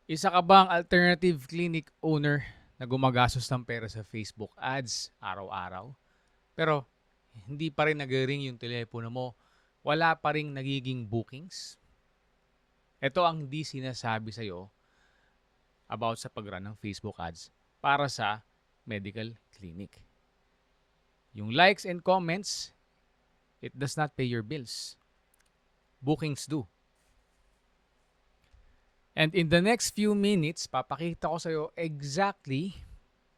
Isa ka bang alternative clinic owner na gumagastos ng pera sa Facebook ads araw-araw? Pero hindi pa rin nag-ring yung telepono mo, wala pa ring nagiging bookings? Ito ang di sinasabi sa'yo about sa pag-run ng Facebook ads para sa medical clinic. Yung likes and comments, it does not pay your bills. Bookings do. And in the next few minutes, papakita ko sa'yo exactly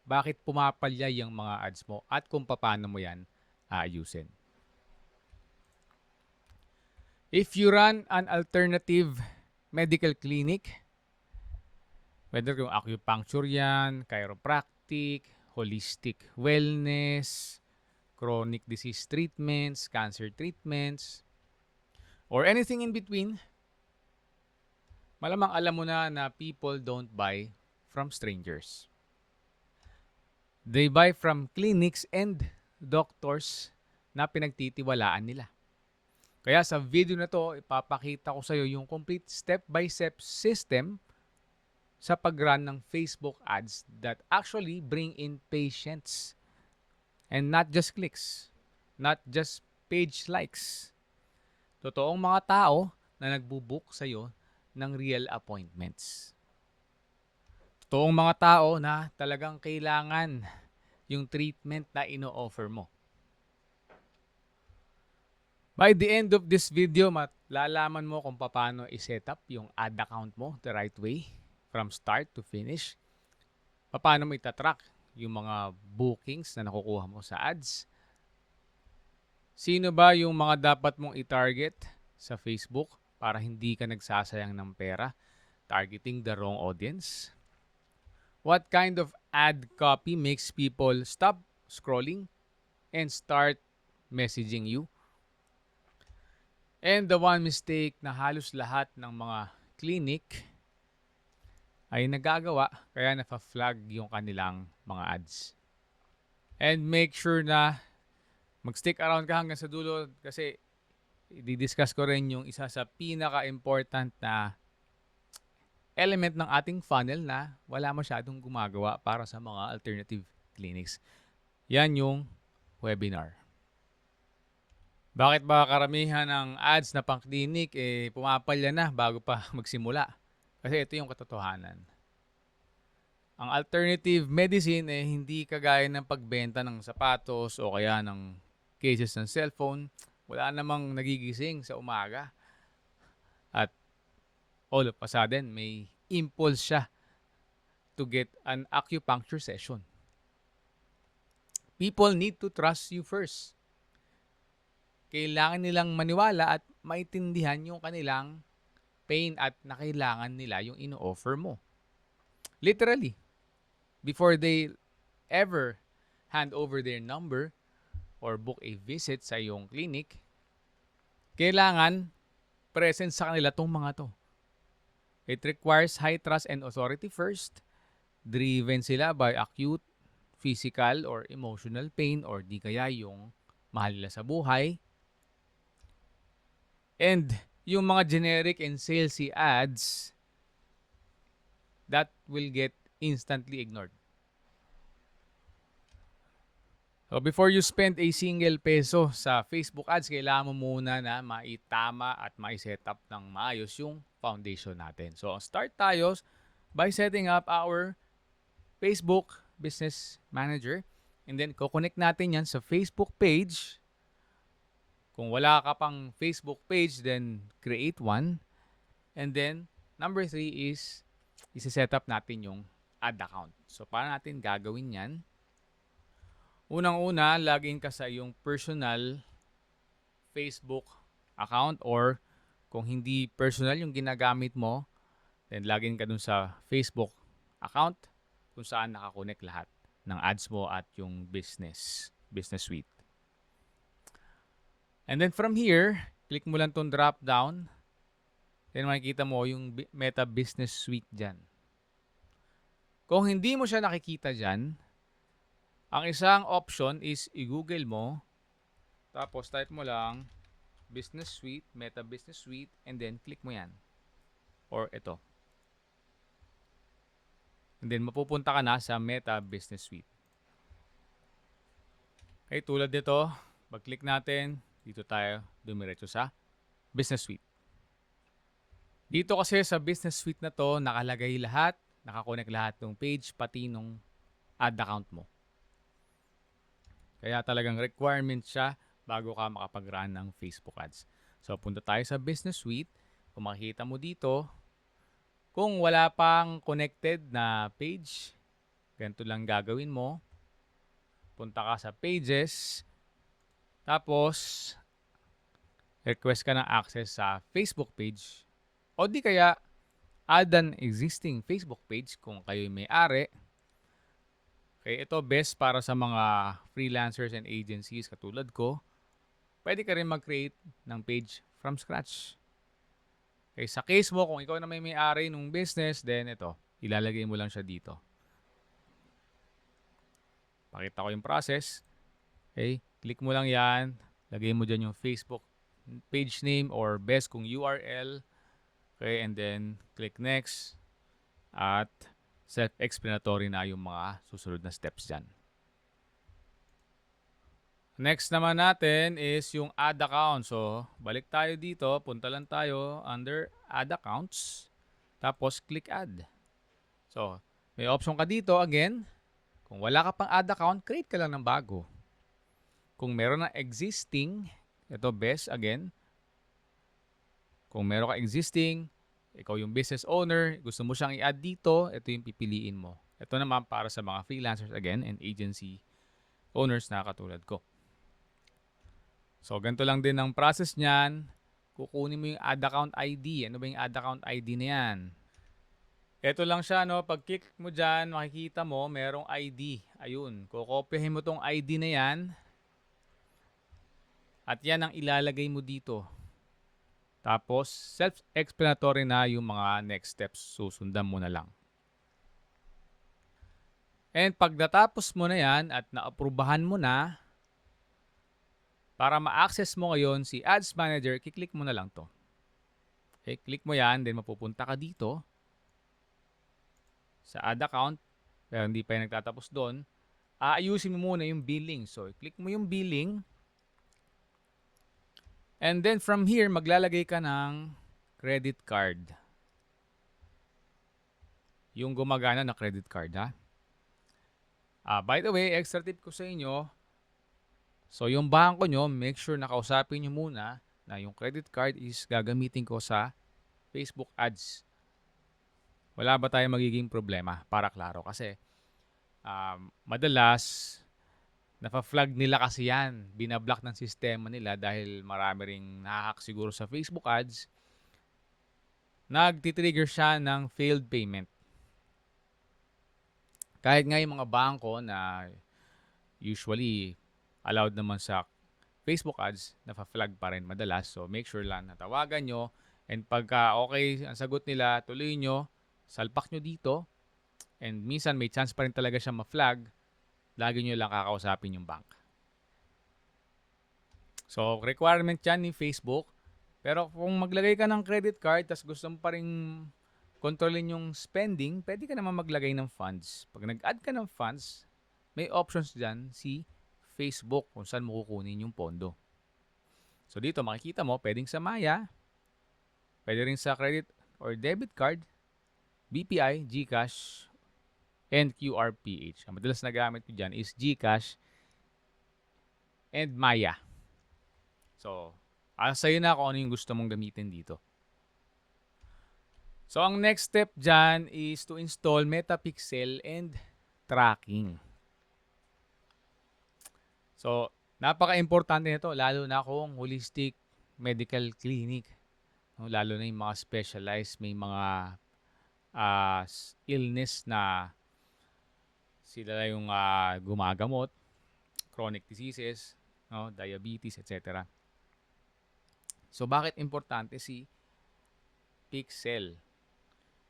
bakit pumapalya yung mga ads mo at kung paano mo yan aayusin. If you run an alternative medical clinic, whether yung acupuncture yan, chiropractic, holistic wellness, chronic disease treatments, cancer treatments, or anything in between, malamang alam mo na people don't buy from strangers. They buy from clinics and doctors na pinagtitiwalaan nila. Kaya sa video na to, ipapakita ko sa iyo yung complete step-by-step system sa pag-run ng Facebook ads that actually bring in patients. And not just clicks, not just page likes. Totoong mga tao na nagbubook sa iyo ng real appointments. Totoong mga tao na talagang kailangan yung treatment na ino-offer mo. By the end of this video, malalaman mo kung paano i-set up yung ad account mo the right way from start to finish. Paano mo itatrack yung mga bookings na nakukuha mo sa ads. Sino ba yung mga dapat mong i-target sa Facebook para hindi ka nagsasayang ng pera targeting the wrong audience? What kind of ad copy makes people stop scrolling and start messaging you? And the one mistake na halos lahat ng mga clinic ay nagagawa kaya nafa-flag yung kanilang mga ads. And make sure na mag-stick around ka hanggang sa dulo kasi i-discuss ko rin yung isa sa pinaka-important na element ng ating funnel na wala masyadong gumagawa para sa mga alternative clinics. Yan yung webinar. Bakit ba karamihan ng ads na pang-clinic pumapalya na bago pa magsimula? Kasi ito yung katotohanan. Ang alternative medicine hindi kagaya ng pagbenta ng sapatos o kaya ng cases ng cellphone. Wala namang nagigising sa umaga. At all of a sudden, may impulse siya to get an acupuncture session. People need to trust you first. Kailangan nilang maniwala at maintindihan yung kanilang pain at na kailangan nila yung ino-offer mo. Literally, before they ever hand over their number or book a visit sa iyong clinic, kailangan present sa kanila tong mga to. It requires high trust and authority first. Driven sila by acute physical or emotional pain or di kaya yung mahal nila sa buhay. And yung mga generic and salesy ads that will get instantly ignored. So before you spend a single peso sa Facebook ads, kailangan mo muna na maitama at mai-set up ng maayos yung foundation natin. So start tayo by setting up our Facebook Business Manager and then kukonek natin yan sa Facebook page. Kung wala ka pang Facebook page, then create one. And then number 3 is isi-set up natin yung ad account. So paano natin gagawin yan? Unang-una, login ka sa iyong personal Facebook account or kung hindi personal yung ginagamit mo, then login ka dun sa Facebook account kung saan nakakonek lahat ng ads mo at yung business suite. And then from here, click mo lang tong drop down. Then makikita mo yung Meta Business Suite dyan. Kung hindi mo siya nakikita dyan, ang isang option is i-google mo, tapos type mo lang Business Suite, Meta Business Suite, and then click mo yan. Or ito. And then mapupunta ka na sa Meta Business Suite. Okay, tulad nito, pag-click natin, dito tayo dumiretso sa Business Suite. Dito kasi sa Business Suite na to, nakalagay lahat, nakakonect lahat ng page, pati nung ad account mo. Kaya talagang requirement siya bago ka makapag-run ng Facebook ads. So, punta tayo sa Business Suite. Kung makikita mo dito, kung wala pang connected na page, ganito lang gagawin mo. Punta ka sa Pages, tapos request ka ng access sa Facebook page. O di kaya, add an existing Facebook page kung kayo'y may-ari. Okay, ito best para sa mga freelancers and agencies katulad ko. Pwede ka rin mag-create ng page from scratch. Okay, sa case mo, kung ikaw na may-ari ng business, then ito, ilalagay mo lang siya dito. Pakita ko yung process. Okay, click mo lang yan. Lagay mo dyan yung Facebook page name or best kung URL. Okay, and then click next. At self-explanatory na yung mga susunod na steps dyan. Next naman natin is yung ad account. So, balik tayo dito. Punta lang tayo under add accounts. Tapos, click add. So, may option ka dito again. Kung wala ka pang ad account, create ka lang ng bago. Kung meron na existing, ito best again. Kung meron ka existing, ikaw yung business owner, gusto mo siyang i-add dito, ito yung pipiliin mo. Ito naman para sa mga freelancers again and agency owners na katulad ko. So, ganito lang din ang process niyan. Kukunin mo yung ad account ID. Ano ba yung ad account ID na yan? Ito lang siya, no? Pag click mo dyan, makikita mo, merong ID. Ayun, kukopyahin mo tong ID na yan. At yan ang ilalagay mo dito. Tapos, self-explanatory na yung mga next steps. Susundan mo na lang. And pag natapos mo na yan at naaprubahan mo na, para ma-access mo ngayon si Ads Manager, kiklik mo na lang to. Okay, click mo yan, then mapupunta ka dito sa ad account, pero hindi pa yung nagtatapos doon. Aayusin mo muna yung billing. So, click mo yung billing. And then from here, maglalagay ka ng credit card. Yung gumagana na credit card, ha? By the way, extra tip ko sa inyo, so yung bangko nyo, make sure na kausapin nyo muna na yung credit card is gagamitin ko sa Facebook ads. Wala ba tayong magiging problema? Para klaro. Kasi madalas, nafa-flag nila kasi yan. Binablock ng sistema nila dahil marami ring nahahack siguro sa Facebook ads. Nagtitrigger siya ng failed payment. Kahit nga yung mga bangko na usually allowed naman sa Facebook ads, nafa-flag pa rin madalas. So, make sure lang na tawagan nyo. And pagka okay ang sagot nila, tuloy nyo, salpak nyo dito. And minsan may chance pa rin talaga siya ma-flag. Lagi nyo lang kakausapin yung bank. So, requirement yan ni Facebook. Pero kung maglagay ka ng credit card, tas gusto mo pa rin kontrolin yung spending, pwede ka naman maglagay ng funds. Pag nag-add ka ng funds, may options dyan si Facebook kung saan mo kukunin yung pondo. So dito makikita mo, pwedeng sa Maya, pwede rin sa credit or debit card, BPI, GCash, and QRPH. Ang madalas na gamit ko dyan is GCash and Maya. So, sa'yo na kung ano yung gusto mong gamitin dito. So, ang next step dyan is to install Metapixel and tracking. So, napaka-importante nito lalo na kung holistic medical clinic. Lalo na yung mga specialized, may mga illness na sila yung gumagamot, chronic diseases, diabetes, etc. So, bakit importante si Pixel?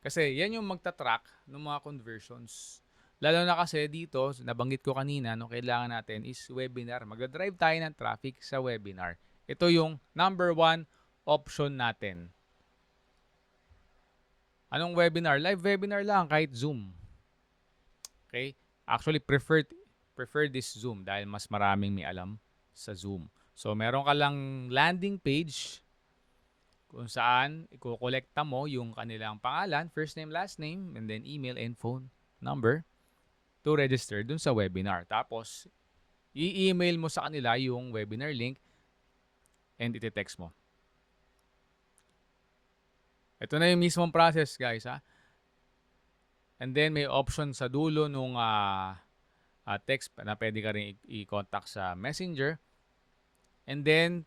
Kasi yan yung magta-track ng mga conversions. Lalo na kasi dito, nabanggit ko kanina, kailangan natin is webinar. Mag-drive tayo ng traffic sa webinar. Ito yung number 1 option natin. Anong webinar? Live webinar lang, kahit Zoom. Okay? Actually, prefer this Zoom dahil mas maraming may alam sa Zoom. So, meron ka lang landing page kung saan iko-kolekta mo yung kanilang pangalan, first name, last name, and then email and phone number to register dun sa webinar. Tapos, i-email mo sa kanila yung webinar link and iti-text mo. Ito na yung mismong process, guys, ha? And then, may option sa dulo nung text na pwede ka rin i-contact sa Messenger. And then,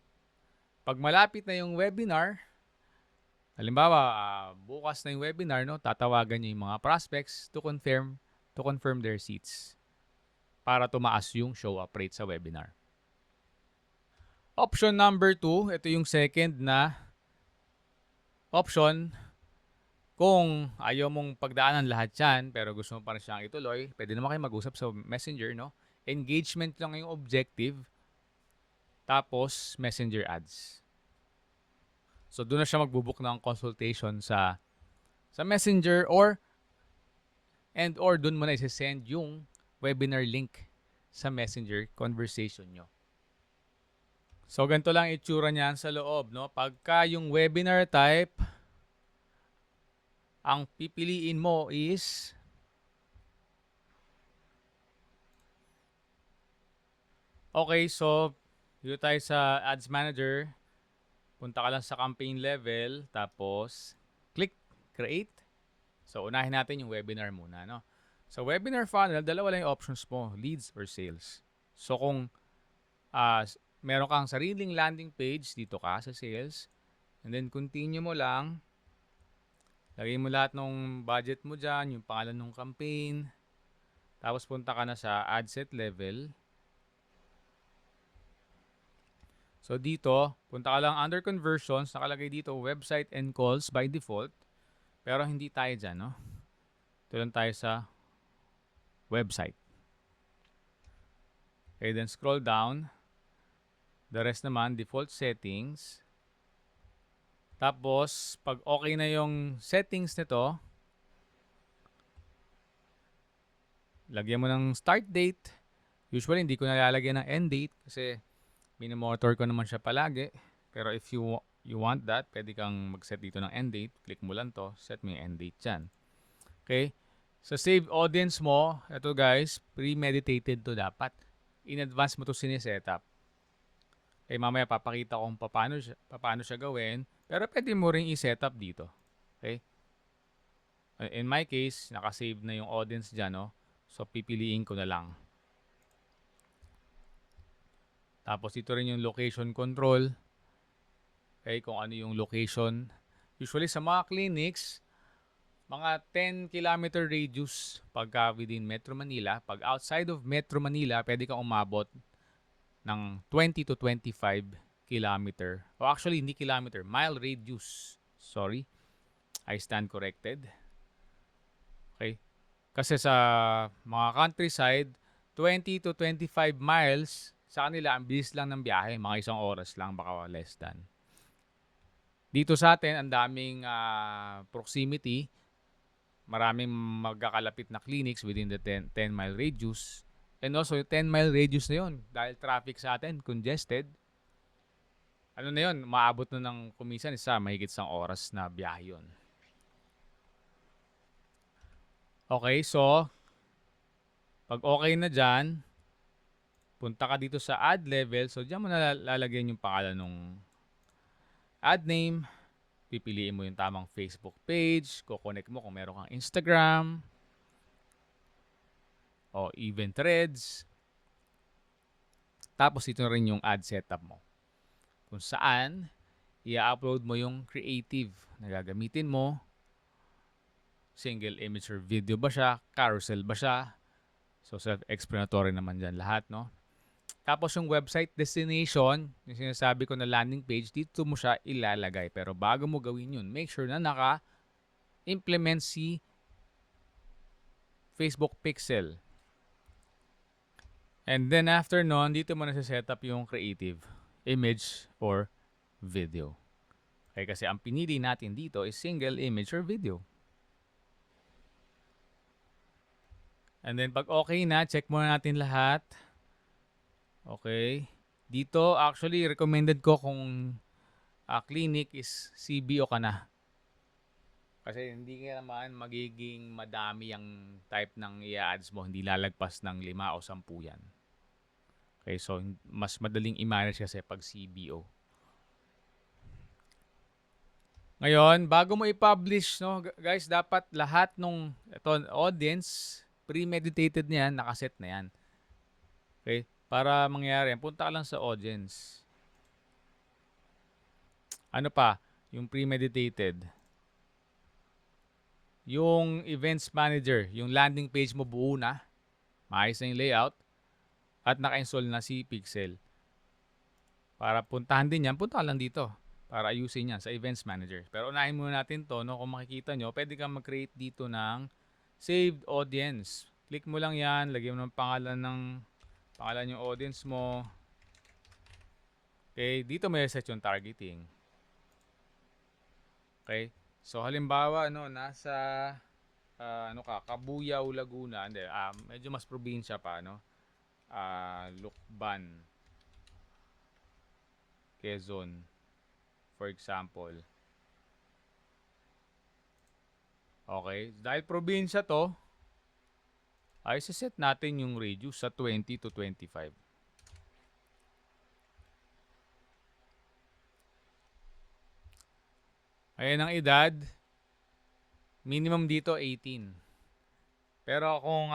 pag malapit na yung webinar, halimbawa, bukas na yung webinar, no, tatawagan niyo yung mga prospects to confirm their seats para tumaas yung show up rate sa webinar. Option number 2, ito yung second na option. Kung ayaw mong pagdaanan lahat yan, pero gusto mo pa rin siyang ituloy, pwede naman kayo mag-usap sa Messenger, no? Engagement lang yung objective, tapos Messenger ads. So, doon na siya magbubook ng consultation sa Messenger or doon mo na isi-send yung webinar link sa Messenger conversation nyo. So, ganito lang itsura niyan sa loob, no? Pagka yung webinar type, ang pipiliin mo is okay, so dito tayo sa Ads Manager. Punta ka lang sa campaign level, tapos click create. So, unahin natin yung webinar muna, no? Sa webinar funnel, dalawa lang yung options mo, leads or sales. So, kung meron kang sariling landing page, dito ka sa sales. And then, continue mo lang. Lagay mo lahat ng budget mo dyan, yung pangalan ng campaign. Tapos, punta ka na sa ad set level. So, dito, punta ka lang under conversions. Nakalagay dito, website and calls by default. Pero hindi tayo dyan, no? Ito lang tayo sa website. Okay, then scroll down. The rest naman, default settings. Tapos, pag okay na yung settings nito, lagyan mo ng start date. Usually, hindi ko nalalagyan ng end date kasi minomonitor ko naman siya palagi. Pero if you want that, pwede kang mag-set dito ng end date. Click mo lang to, set mo yung end date dyan. Okay? Sa save audience mo, ito guys, premeditated to dapat. In advance mo to siniset-up. Okay, mamaya papakita ko kung paano siya gawin. Pero pwede mo rin i-set up dito. Okay? In my case, nakasave na yung audience dyan, no? So, pipiliin ko na lang. Tapos, ito rin yung location control. Okay, kung ano yung location. Usually, sa mga clinics, mga 10 kilometer radius pagka within Metro Manila. Pag outside of Metro Manila, pwede kang umabot ng 20 to 25 kilometer. O actually, hindi kilometer, mile radius. Sorry, I stand corrected. Okay? Kasi sa mga countryside, 20 to 25 miles, sa kanila, ang bilis lang ng biyahe. Mga isang oras lang, baka less than. Dito sa atin, ang daming proximity. Maraming magkakalapit na clinics within the 10 mile radius. And also, yung 10 mile radius na yun, dahil traffic sa atin, congested, ano na yun, maabot na ng kumisan mahigit isang oras na biyahe yun. Okay, so, pag okay na dyan, punta ka dito sa ad level. So, dyan mo na lalagyan yung pangalan ng ad name. Pipiliin mo yung tamang Facebook page. Kukonek mo kung meron kang Instagram. O even Threads. Tapos, ito rin yung ad setup mo. Kung saan, i-upload mo yung creative na gagamitin mo. Single image or video ba siya? Carousel ba siya? So, self-explanatory naman dyan lahat, no? Tapos yung website destination, yung sinasabi ko na landing page, dito mo siya ilalagay. Pero bago mo gawin yun, make sure na naka-implement si Facebook Pixel. And then after nun, dito mo na set up yung creative image or video. Okay, kasi ang pinili natin dito is single image or video. And then pag okay na, check muna natin lahat. Okay. Dito, actually, recommended ko kung clinic is CBO ka na. Kasi hindi ka naman magiging madami ang type ng i-ads mo. Hindi lalagpas ng 5 o 10 yan. Okay, so mas madaling i-manage kasi pag CBO. Ngayon, bago mo i-publish, no, guys, dapat lahat nung audience, premeditated na yan, nakaset na yan. Okay? Para mangyari, punta ka lang sa audience. Ano pa? Yung premeditated. Yung events manager, yung landing page mo buo na, maayos na yung layout, at naka-install na si Pixel. Para puntahan din yan, punta ka lang dito para ayusin yan sa events manager. Pero unahin muna natin to, no? Kung makikita nyo, pwede kang mag-create dito ng saved audience. Click mo lang yan, lagyan mo ng pangalan yung audience mo. Okay, dito may set yung targeting. Okay, so halimbawa, no, nasa Cabuyao, Laguna, hindi, medyo mas probinsya pa, no? Lukban, Quezon, for example. Okay, dahil probinsya to, ay set natin yung radius sa 20 to 25. Ayan ang edad, minimum dito 18. Pero kung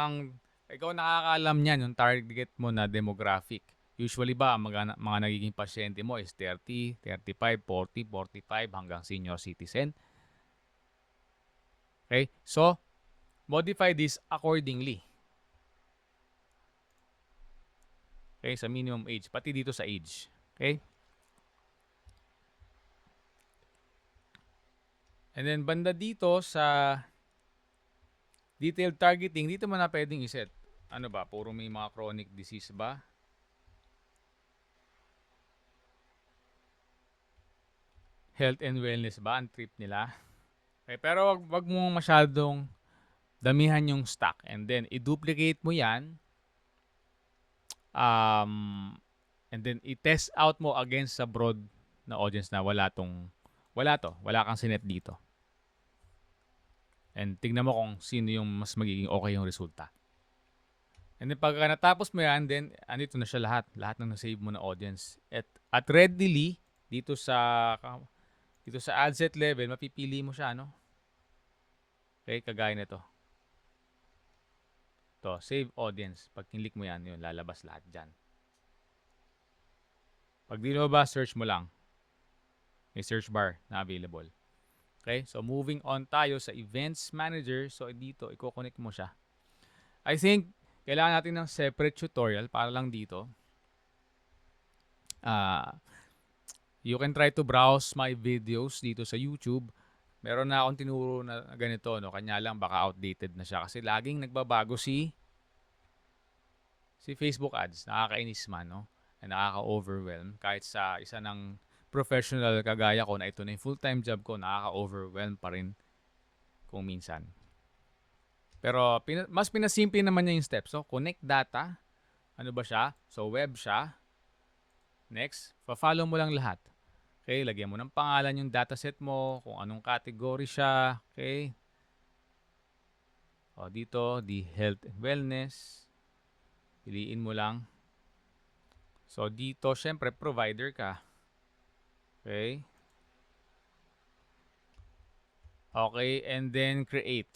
ikaw nakakaalam niyan, yung target mo na demographic. Usually ba, mga nagiging pasyente mo is 30, 35, 40, 45 hanggang senior citizen. Okay? So, modify this accordingly. Okay? Sa minimum age. Pati dito sa age. Okay? And then, banda dito sa detailed targeting, dito mo na pwedeng iset. Ano ba? Puro may mga chronic disease ba? Health and wellness ba ang trip nila? Okay, pero wag mong masyadong damihan yung stock and then i-duplicate mo yan and then i-test out mo against sa broad na audience na wala kang sinet dito. And tignan mo kung sino yung mas magiging okay yung resulta. And then pagka natapos mo yan, then andito na siya lahat ng na-save mo na audience. At readily dito sa ad set level, mapipili mo siya, no? Okay, kagaya nito. To, save audience. Pag kinlik mo yan, yun, lalabas lahat dyan. Pag di mo ba, search mo lang. May search bar na available. Okay, so moving on tayo sa events manager. So dito, i-connect mo siya. I think, kailangan natin ng separate tutorial para lang dito. You can try to browse my videos dito sa YouTube. Meron na akong tinuro na ganito, no? Kanya lang baka outdated na siya kasi laging nagbabago si Facebook ads. Nakakainis man, no? And nakaka-overwhelm. Kahit sa isa ng professional kagaya ko na ito na yung full-time job ko, nakaka-overwhelm pa rin kung minsan. Pero mas pinasimple naman niya yung steps. So, connect data. Ano ba siya? So, web siya. Next, pa-follow mo lang lahat. Okay, lagyan mo ng pangalan yung dataset mo, kung anong category siya. Okay. O, dito, the health and wellness. Piliin mo lang. So, dito, syempre, provider ka. Okay. Okay, and then create.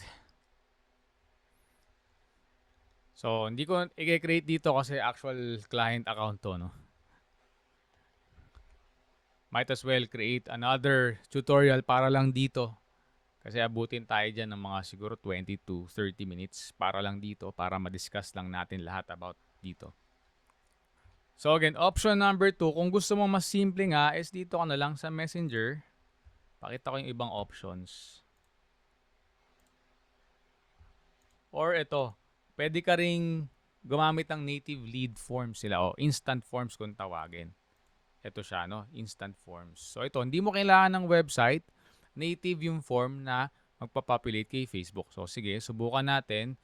So, hindi ko i-create dito kasi actual client account to, no? Might as well create another tutorial para lang dito. Kasi abutin tayo dyan ng mga siguro 20 to 30 minutes para lang dito, para ma-discuss lang natin lahat about dito. So again, option number 2, kung gusto mo mas simple nga, is dito ka na lang sa Messenger. Pakita ko yung ibang options. Or ito, pwede ka ring gumamit ng native lead forms sila o instant forms kung tawagin. Ito siya, no? Instant forms. So ito, hindi mo kailangan ng website. Native yung form na magpapopulate kay Facebook. So sige, subukan natin.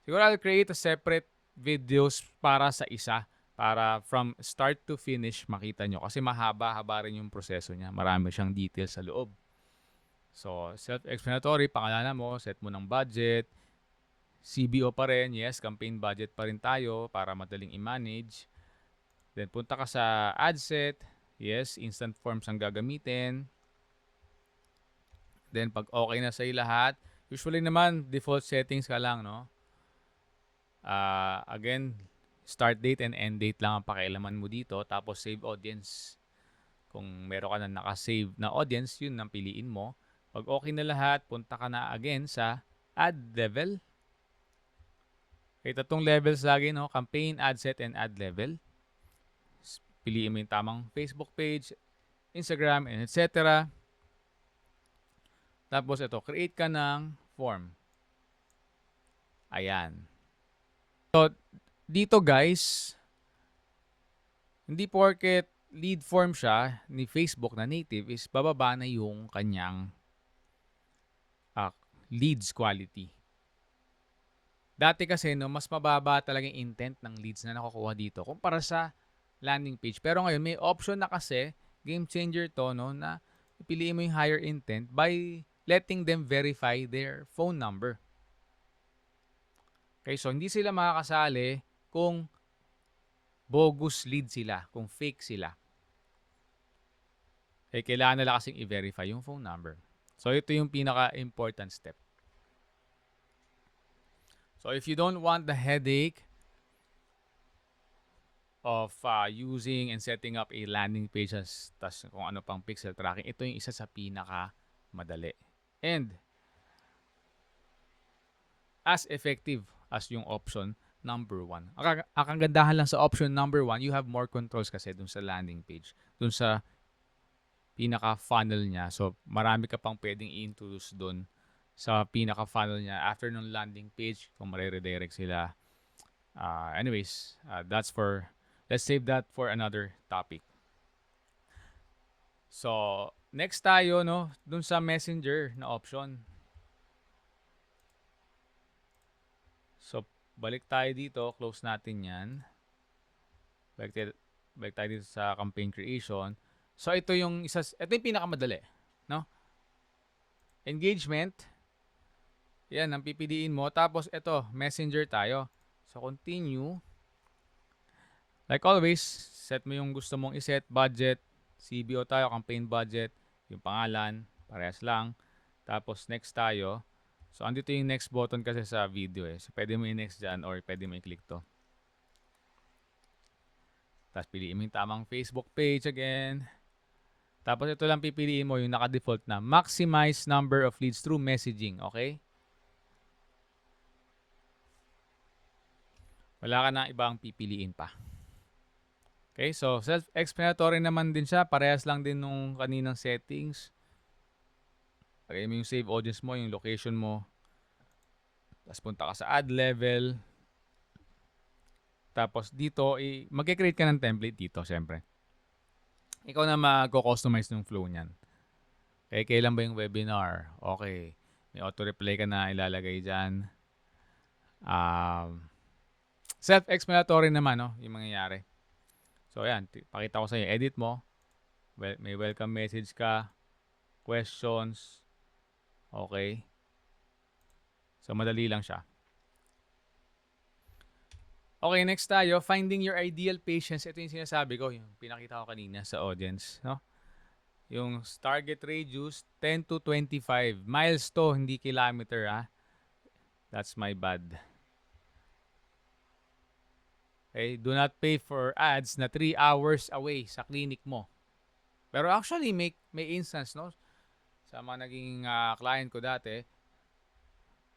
Siguro I'll create a separate videos para sa isa. Para from start to finish makita nyo. Kasi mahaba-haba rin yung proseso niya. Marami siyang details sa loob. So, self-explanatory, pangalanan mo, set mo ng budget, CBO pa rin, yes, campaign budget pa rin tayo para madaling i-manage. Then, punta ka sa ad set, yes, instant forms ang gagamitin. Then, pag okay na sa'yo lahat, usually naman, default settings ka lang, no? Again, start date and end date lang ang pakialaman mo dito. Tapos, save audience. Kung meron ka na nakasave na audience, yun ang piliin mo. Pag okay na lahat, punta ka na again sa ad level. Okay, tatlong levels lagi, no? Campaign, ad set, and ad level. Piliin mo yung tamang Facebook page, Instagram, and etc. Tapos ito, create ka ng form. Ayan. So, dito guys, hindi porket lead form siya ni Facebook na native is bababa na yung kanyang leads quality. Dati kasi no, mas mababa talaga yung intent ng leads na nakukuha dito kumpara sa landing page. Pero ngayon may option na kasi, game changer to, no, na piliin mo yung higher intent by letting them verify their phone number. Okay, so hindi sila makakasali kung bogus lead sila, kung fake sila. Eh, kailangan nila kasing i-verify yung phone number. So, ito yung pinaka-important step. So, if you don't want the headache of using and setting up a landing page tas kung ano pang pixel tracking, ito yung isa sa pinaka-madali. And, as effective as yung option number 1. Ang kagandahan lang sa option number 1, you have more controls kasi dun sa landing page. Dun sa pinaka-funnel niya. So, marami ka pang pwedeng i-introduce dun sa pinaka-funnel niya. After nung landing page, kung mare-redirect sila. Anyways, let's save that for another topic. So, next tayo, no, dun sa messenger na option. So, balik tayo dito. Close natin yan. Balik tayo dito sa campaign creation. So, ito yung pinakamadali, no? Engagement. Yan, ang pipiliin mo. Tapos, ito, messenger tayo. So, continue. Like always, set mo yung gusto mong iset. Budget. CBO tayo, campaign budget. Yung pangalan, parehas lang. Tapos, next tayo. So, andito yung next button kasi sa video eh. So, pwede mo i-next dyan or pwede mo i-click to. Tapos, piliin mo yung tamang Facebook page again. Tapos ito lang pipiliin mo yung naka-default na maximize number of leads through messaging, okay? Wala ka na ibang pipiliin pa. Okay, so self-explanatory naman din siya. Parehas lang din nung kaninang settings. Lagay mo yung save audience mo, yung location mo. Tapos punta ka sa ad level. Tapos dito, mag-create ka ng template dito, syempre. Ikaw na mag-customize ng flow niyan. Okay, kailan ba yung webinar? Okay. May auto-reply ka na ilalagay dyan. Self-explanatory naman, no? Yung mangyayari. So, ayan. Pakita ko sa inyo. Edit mo. May welcome message ka. Questions. Okay. So, madali lang siya. Okay, next tayo. Finding your ideal patients. Ito yung sinasabi ko. Yung pinakita ko kanina sa audience, no? Yung target radius, 10 to 25. Miles to, hindi kilometer, ah. That's my bad. Okay, do not pay for ads na 3 hours away sa clinic mo. Pero actually, may instance, no? Sa mga naging client ko dati,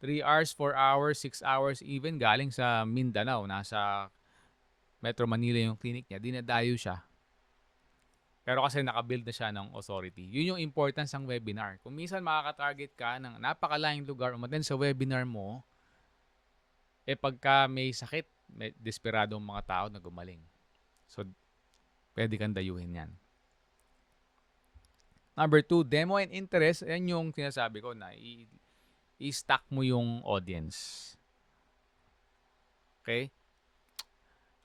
3 hours, 4 hours, 6 hours, even galing sa Mindanao, nasa Metro Manila yung clinic niya, dinadayo siya. Pero kasi nakabuild na siya ng authority. Yun yung importance ng webinar. Kung minsan makaka-target ka ng napakalayong lugar, umattend sa webinar mo, pagka may sakit, may desperadong mga tao na gumaling. So, pwede kang dayuhin yan. Number 2, demo and interest. Yan yung sinasabi ko na i-stack mo yung audience. Okay?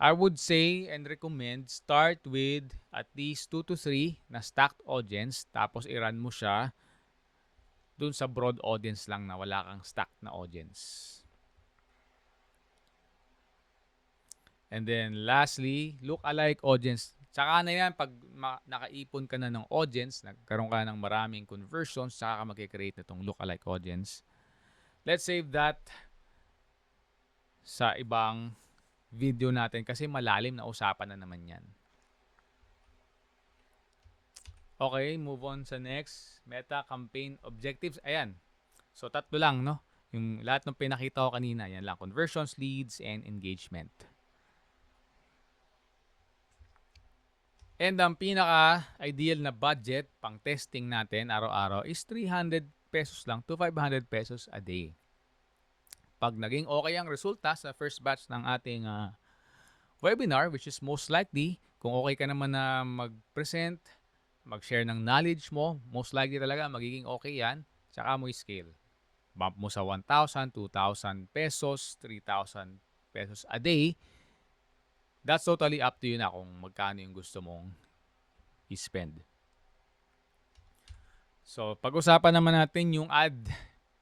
I would say and recommend start with at least 2 to 3 na stacked audience tapos i-run mo siya dun sa broad audience lang na wala kang stacked na audience. And then lastly, look-alike audience. Tsaka na yan, pag nakaipon ka na ng audience, nagkaroon ka ng maraming conversions, tsaka ka mag-create na itong look-alike audience. Let's save that sa ibang video natin kasi malalim na usapan na naman yan. Okay, move on sa next. Meta campaign objectives. Ayan. So, tatlo lang, no? Yung lahat ng pinakita ko kanina, yan lang. Conversions, leads, and engagement. And ang pinaka-ideal na budget pang testing natin araw-araw is 300 pesos lang to 500 pesos a day. Pag naging okay ang resulta sa first batch ng ating webinar, which is most likely, kung okay ka naman na mag-present, mag-share ng knowledge mo, most likely talaga magiging okay yan, tsaka mo i-scale. Bump mo sa 1,000, 2,000 pesos, 3,000 pesos a day. That's totally up to you na kung magkano yung gusto mong i-spend. So, pag-usapan naman natin yung ad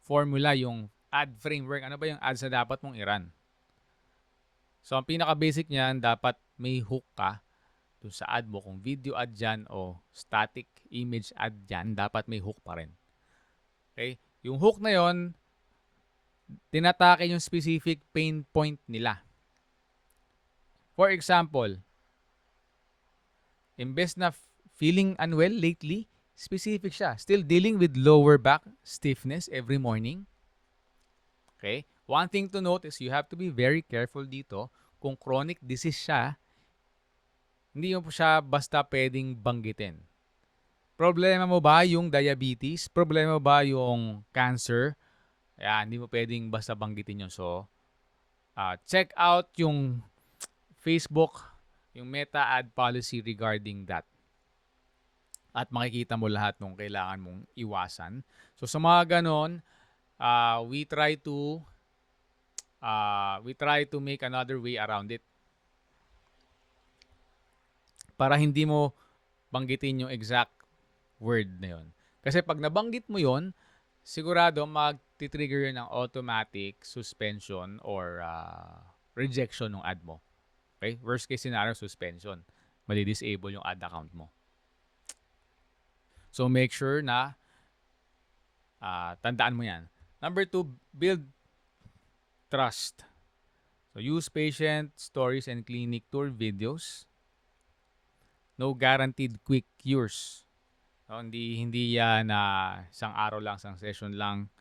formula, yung ad framework. Ano ba yung ads na dapat mong i-run? So, ang pinaka-basic niyan, dapat may hook ka dun sa ad mo. Kung video ad dyan o static image ad dyan, dapat may hook pa rin. Okay? Yung hook na yon, tinatake yung specific pain point nila. For example, imbes na feeling unwell lately, specific siya. Still dealing with lower back stiffness every morning. Okay? One thing to note is you have to be very careful dito. Kung chronic disease siya, hindi mo siya basta pwedeng banggitin. Problema mo ba yung diabetes? Problema mo ba yung cancer? Ayan, hindi mo pwedeng basta banggitin yun. So, check out yung Facebook, yung Meta ad policy regarding that. At makikita mo lahat ng kailangan mong iwasan. So sa mga ganon, we try to make another way around it. Para hindi mo banggitin yung exact word na yun. Kasi pag nabanggit mo yun, sigurado mag-trigger yun ng automatic suspension or rejection ng ad mo. Okay? Worst case scenario, suspension. Madi-disable yung ad account mo. So make sure na tandaan mo yan. Number 2, build trust. So use patient stories and clinic tour videos. No guaranteed quick cures. So, hindi yan isang araw lang, isang session lang.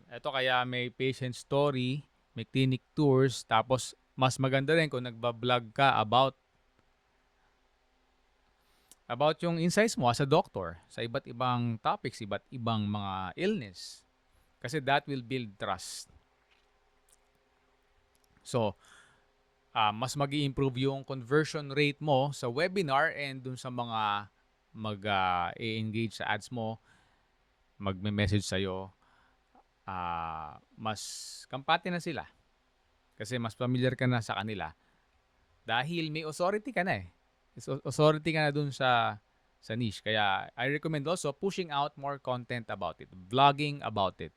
Ito kaya may patient story, may clinic tours, tapos mas maganda rin kung nagbablog ka about yung insights mo as a doctor sa iba't ibang topics, iba't ibang mga illness. Kasi that will build trust. So, mas mag-i-improve yung conversion rate mo sa webinar and dun sa mga mag-engage sa ads mo, magme-message sa'yo, mas kampante na sila. Kasi mas familiar ka na sa kanila. Dahil may authority ka na eh. Authority ka na dun sa niche. Kaya I recommend also pushing out more content about it. Vlogging about it.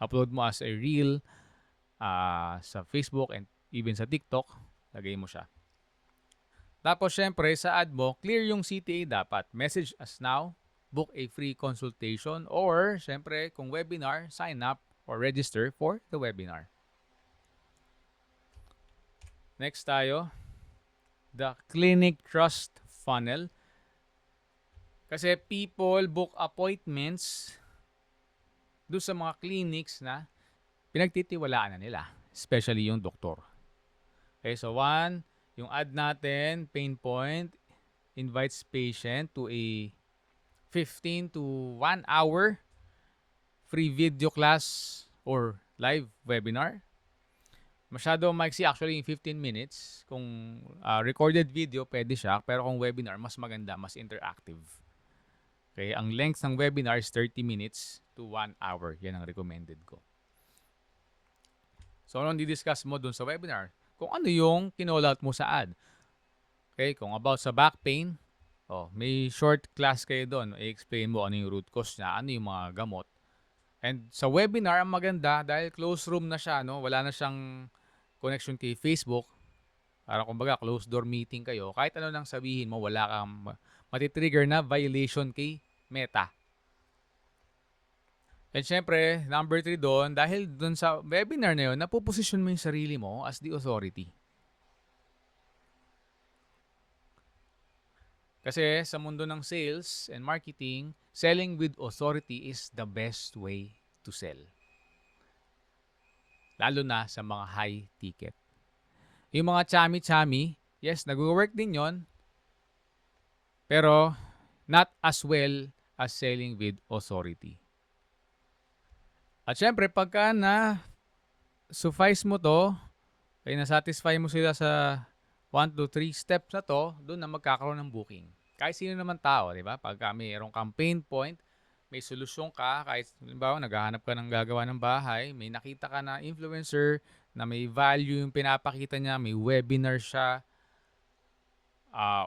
Upload mo as a reel sa Facebook and even sa TikTok. Lagay mo siya. Tapos syempre sa ad mo, clear yung CTA dapat. Message us now, book a free consultation, or syempre kung webinar, sign up or register for the webinar. Next tayo, the clinic trust funnel. Kasi people book appointments doon sa mga clinics na pinagtitiwalaan na nila, especially yung doktor. Okay, so 1, yung ad natin, pain point, invites patient to a 15 to 1 hour free video class or live webinar. Masyado maiksi actually in 15 minutes. Kung recorded video, pwede siya. Pero kung webinar, mas maganda, mas interactive. Okay, ang length ng webinar is 30 minutes to 1 hour. Yan ang recommended ko. So, anong di-discuss mo dun sa webinar? Kung ano yung kinall-out mo sa ad. Okay, kung about sa back pain, may short class kayo doon. I-explain mo ano yung root cause niya, ano yung mga gamot. And sa webinar, ang maganda, dahil closed room na siya, no? Wala na siyang connection kay Facebook. Para kumbaga, closed door meeting kayo. Kahit ano nang sabihin mo, wala kang matitrigger na violation kay Meta. And syempre, number 3 doon, dahil doon sa webinar na yun, napoposition mo yung sarili mo as the authority. Kasi sa mundo ng sales and marketing, selling with authority is the best way to sell. Lalo na sa mga high ticket. Yung mga chami-chami, yes, nag-work din yon, pero not as well as selling with authority. At syempre, pagka na-suffice mo to, kaya na-satisfy mo sila sa 1 to 3 steps na to, doon na magkakaroon ng booking. Kahit sino naman tao, di ba? Pagka mayroong kang pain point, may solusyon ka, kahit halimbawa naghahanap ka ng gagawa ng bahay, may nakita ka na influencer na may value yung pinapakita niya, may webinar siya,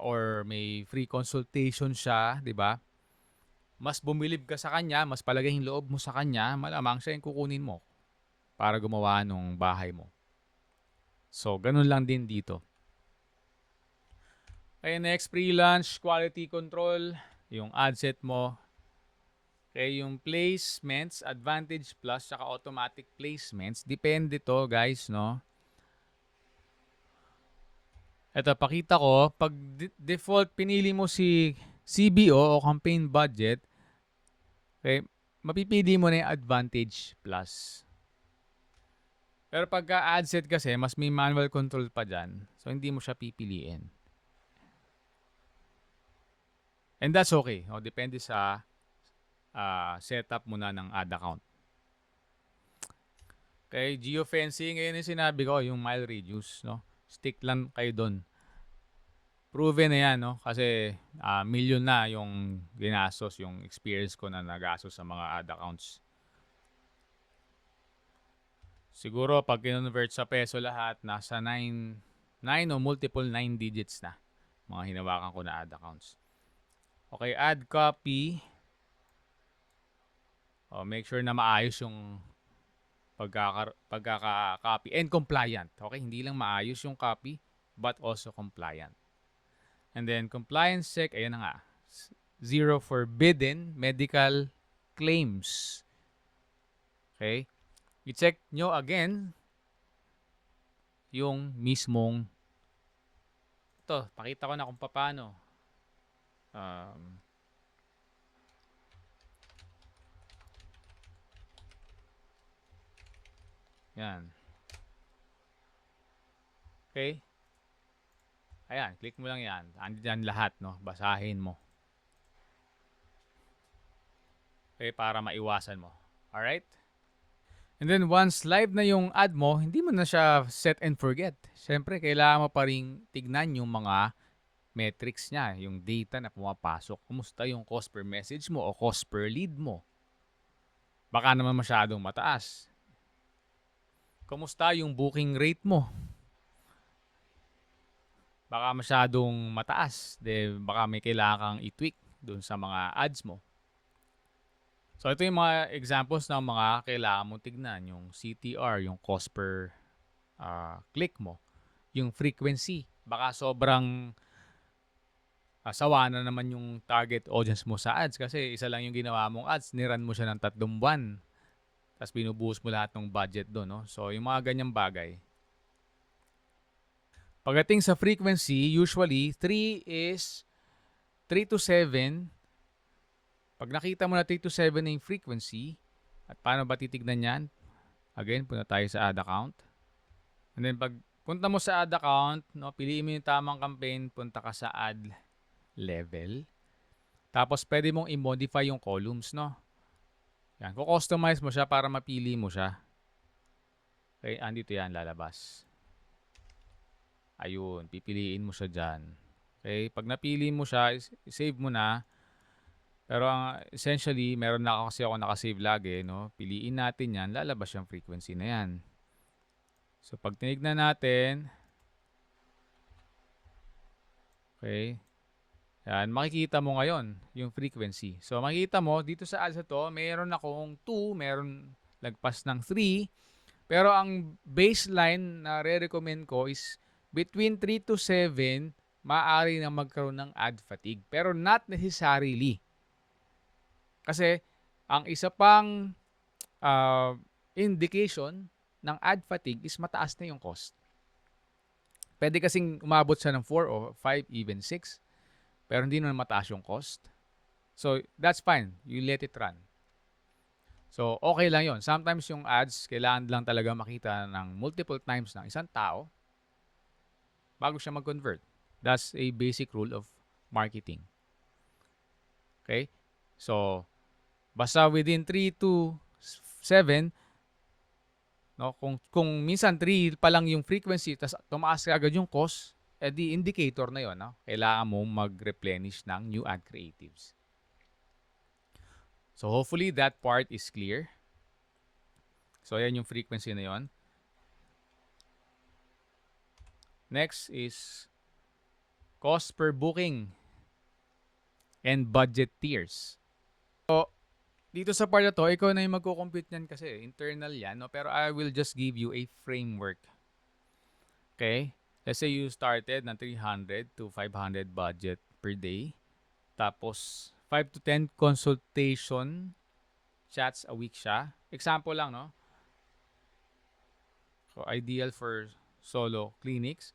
or may free consultation siya, di ba? Mas bumilib ka sa kanya, mas palagay yung loob mo sa kanya, malamang siya yung kukunin mo para gumawa ng bahay mo. So, ganun lang din dito. Okay, next, pre-launch quality control, yung ad set mo. Okay, yung placements, Advantage Plus, saka automatic placements, depende to guys, no? Ito, pakita ko, pag default pinili mo si CBO o campaign budget, okay, mapipili mo na yung Advantage Plus. Pero pagka ad set kasi, mas may manual control pa dyan. So, hindi mo siya pipiliin. And that's okay. Depende sa setup mo na ng ad account. Okay, geofencing, ngayon yung sinabi ko, yung mile radius, no? Stick lang kayo doon. Proven na yan, no? Kasi million na yung ginastos, yung experience ko na nagastos sa mga ad accounts. Siguro pag kinonvert sa peso lahat, nasa 9 o multiple 9 digits na mga hinawakan ko na ad accounts. Okay, add copy. Make sure na maayos yung pagkaka-copy and compliant. Okay, hindi lang maayos yung copy but also compliant. And then compliance check, ayan na nga. 0 forbidden medical claims. Okay? I-check nyo again yung mismong ito, pakita ko na kung paano. Yan. Okay? Ayan, click mo lang yan. Andiyan lahat, no? Basahin mo. Okay, para maiwasan mo. Alright? And then once live na yung ad mo, hindi mo na siya set and forget. Siyempre, kailangan mo pa rin tignan yung mga metrics niya, yung data na pumapasok. Kumusta yung cost per message mo o cost per lead mo? Baka naman masyadong mataas. Kumusta yung booking rate mo? Baka masyadong mataas. Baka may kailangan kang i-tweak dun sa mga ads mo. So, ito yung mga examples ng mga kailangan mong tignan. Yung CTR, yung cost per click mo. Yung frequency. Baka sobrang sawa na naman yung target audience mo sa ads kasi isa lang yung ginawa mong ads. Niran mo siya ng 3 buwan. Tapos binubuhos mo lahat ng budget doon. No? So, yung mga ganyang bagay. Pagdating sa frequency, usually 3 to 7. Pag nakita mo na 3 to 7 na yung frequency, at paano ba titignan yan? Again, punta tayo sa ad account. And then pag punta mo sa ad account, no, piliin mo yung tamang campaign, punta ka sa ad level. Tapos pwede mong i-modify yung columns, no? Yan, kukustomize mo siya para mapili mo siya. Okay, andito yan, lalabas. Ayun, pipiliin mo siya dyan. Okay, pag napili mo siya, save mo na. Pero essentially, meron na kasi ako nakasave lagi, no? Piliin natin yan, lalabas yung frequency na yan. So, pag tinignan natin, okay, yan, makikita mo ngayon yung frequency. So, makikita mo, dito sa ads na to, mayroon akong 2, mayroon lagpas ng 3, pero ang baseline na re-recommend ko is between 3 to 7, maaari na magkaroon ng ad fatigue. Pero not necessarily. Kasi, ang isa pang uh, indication ng ad fatigue is mataas na yung cost. Pwede kasing umabot siya ng 4 o 5, even 6. Pero hindi naman mataas yung cost. So, that's fine. You let it run. So, okay lang yon. Sometimes yung ads, kailangan lang talaga makita ng multiple times ng isang tao bago siya mag-convert. That's a basic rule of marketing. Okay? So, basta within 3 to 7, no, kung minsan 3 pa lang yung frequency, tas tumaas agad yung cost, di indicator na yon, no? Kailangan mo mag-replenish ng new ad creatives. So hopefully that part is clear. So ayan yung frequency na yon. Next is cost per booking and budget tiers. So dito sa part na to, ikaw na yung magko-compute niyan kasi internal yan, no? Pero I will just give you a framework. Okay? Let's say you started na 300 to 500 budget per day. Tapos 5 to 10 consultation chats a week siya. Example lang, no? So ideal for solo clinics.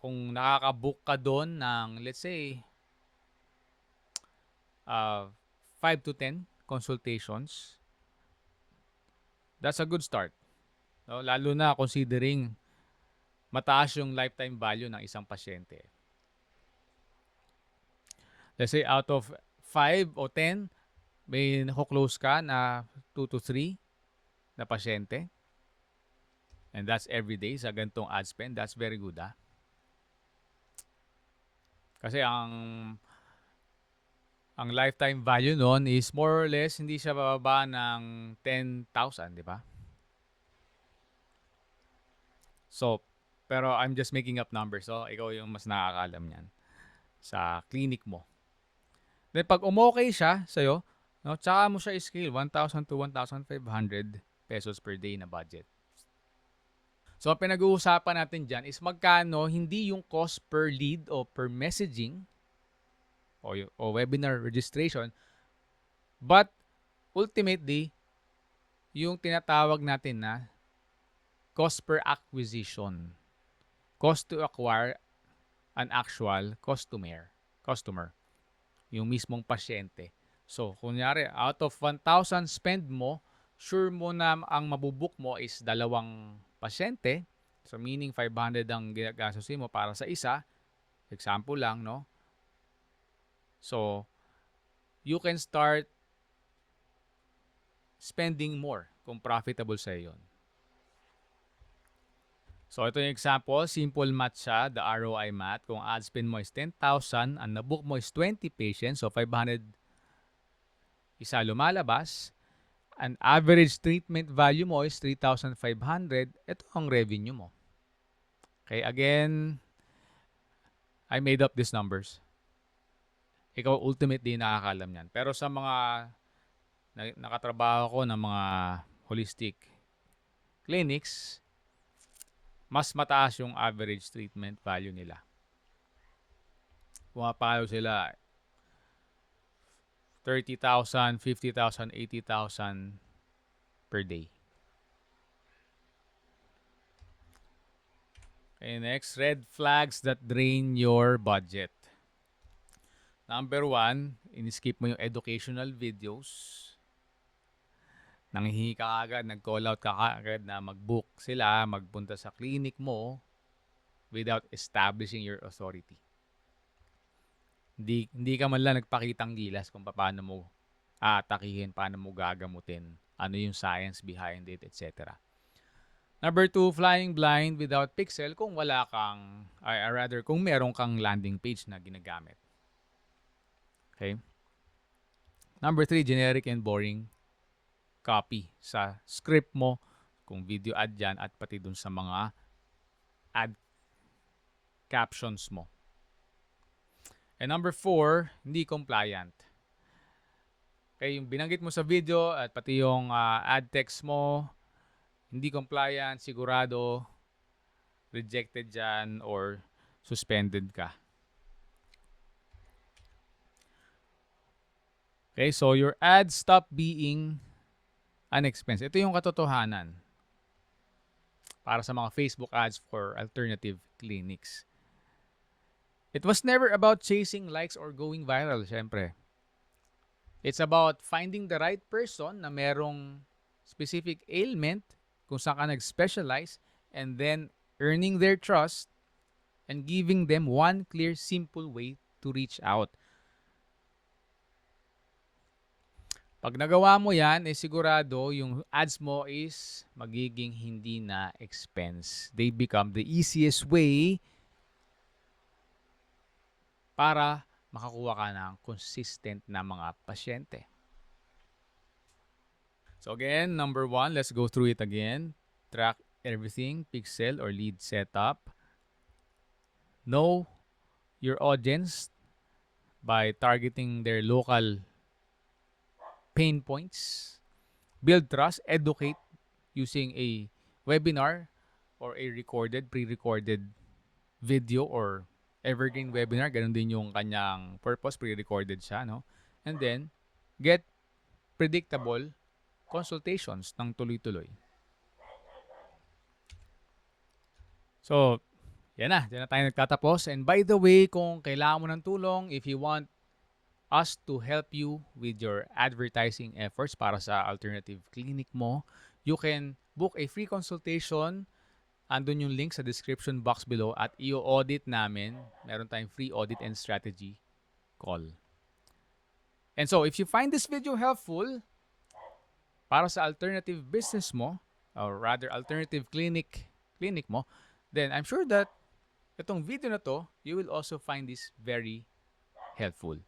Kung nakaka-book ka doon ng, let's say, 5 to 10 consultations, that's a good start. No? Lalo na considering mataas yung lifetime value ng isang pasyente. Let's say out of 5 o 10, may nako-close ka na 2 to 3 na pasyente. And that's every day sa ganitong ad spend. That's very good, ah. Kasi ang lifetime value noon is more or less hindi siya bababa ng 10,000, di ba? So, pero I'm just making up numbers. So, ikaw yung mas nakakaalam niyan sa clinic mo. Then, pag umokay siya sa'yo, no, tsaka mo siya i-scale 1,000 to 1,500 pesos per day na budget. So, ang pinag-uusapan natin dyan is magkano hindi yung cost per lead o per messaging o webinar registration, but ultimately, yung tinatawag natin na cost per acquisition. Cost to acquire an actual customer. Yung mismong pasyente. So, kunyari, out of 1,000 spend mo, sure mo na ang mabubook mo is 2 pasyente. So, meaning 500 ang gagastusin mo para sa isa. Example lang, no? So, you can start spending more kung profitable sa yun. So, ito yung example. Simple math siya. The ROI math. Kung ad spend mo is 10,000, ang nabook mo is 20 patients. So, 500 isa lumalabas. An average treatment value mo is 3,500. Ito ang revenue mo. Okay, again, I made up these numbers. Ikaw ultimately nakakalam yan. Pero sa mga nakatrabaho ko ng mga holistic clinics, mas mataas yung average treatment value nila. Pumapalo sila 30,000, 50,000, 80,000 per day. Okay, next, red flags that drain your budget. Number 1, in-skip mo yung educational videos. Nanghihingi ka agad, nag-call out ka agad na mag-book sila, magpunta sa clinic mo without establishing your authority. Hindi ka man lang nagpakitang gilas kung paano mo aatakihin, paano mo gagamutin, ano yung science behind it, etc. Number 2, flying blind without pixel kung wala kang, rather kung meron kang landing page na ginagamit. Okay? Number 3, generic and boring copy sa script mo kung video ad yan at pati dun sa mga ad captions mo. And number 4, hindi compliant. Okay, yung binanggit mo sa video at pati yung ad text mo, hindi compliant, sigurado, rejected dyan or suspended ka. Okay, so your ads stop being an expense. Ito yung katotohanan para sa mga Facebook ads for alternative clinics. It was never about chasing likes or going viral, syempre. It's about finding the right person na merong specific ailment kung saan ka nag-specialize and then earning their trust and giving them one clear, simple way to reach out. Pag nagawa mo yan, sigurado yung ads mo is magiging hindi na expense. They become the easiest way para makakuha ka ng consistent na mga pasyente. So again, number 1, let's go through it again. Track everything, pixel or lead setup. Know your audience by targeting their local pain points. Build trust, educate using a webinar or a pre-recorded video or evergreen webinar. Ganun din yung kanyang purpose, pre-recorded siya, no? And then, get predictable consultations ng tuloy-tuloy. So, yan na. Diyan na tayo nagtatapos. And by the way, kung kailangan mo ng tulong, if you want us to help you with your advertising efforts para sa alternative clinic mo, you can book a free consultation. Andun yung link sa description box below at i-audit namin. Meron tayong free audit and strategy call. And so, if you find this video helpful para sa alternative business mo, or rather alternative clinic mo, then I'm sure that itong video na to, you will also find this very helpful.